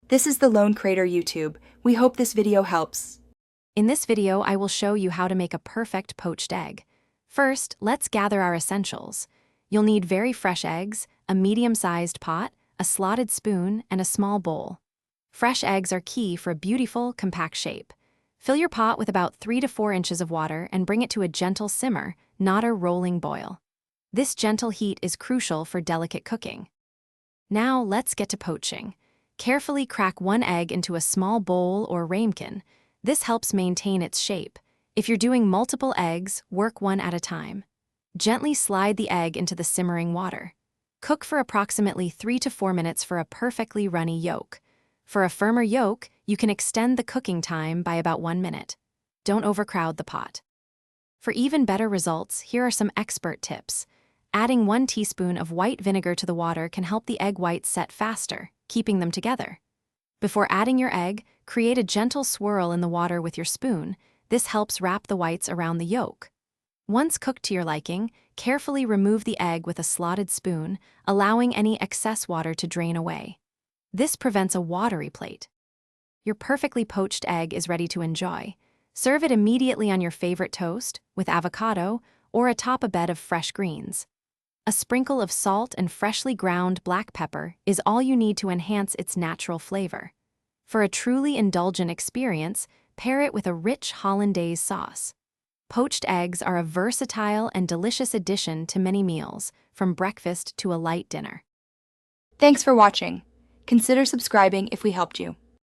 This is the Lone Crater YouTube. We hope this video helps. In this video, I will show you how to make a perfect poached egg. First, let's gather our essentials. You'll need very fresh eggs, a medium-sized pot, a slotted spoon, and a small bowl. Fresh eggs are key for a beautiful, compact shape. Fill your pot with about 3 to 4 inches of water and bring it to a gentle simmer, not a rolling boil. This gentle heat is crucial for delicate cooking. Now let's get to poaching. Carefully crack 1 egg into a small bowl or ramekin. This helps maintain its shape. If you're doing multiple eggs, work one at a time. Gently slide the egg into the simmering water. Cook for approximately 3 to 4 minutes for a perfectly runny yolk. For a firmer yolk, you can extend the cooking time by about 1 minute. Don't overcrowd the pot. For even better results, here are some expert tips. Adding 1 teaspoon of white vinegar to the water can help the egg whites set faster, keeping them together. Before adding your egg, create a gentle swirl in the water with your spoon. This helps wrap the whites around the yolk. Once cooked to your liking, carefully remove the egg with a slotted spoon, allowing any excess water to drain away. This prevents a watery plate. Your perfectly poached egg is ready to enjoy. Serve it immediately on your favorite toast, with avocado, or atop a bed of fresh greens. A sprinkle of salt and freshly ground black pepper is all you need to enhance its natural flavor. For a truly indulgent experience, pair it with a rich hollandaise sauce. Poached eggs are a versatile and delicious addition to many meals, from breakfast to a light dinner. Thanks for watching. Consider subscribing if we helped you.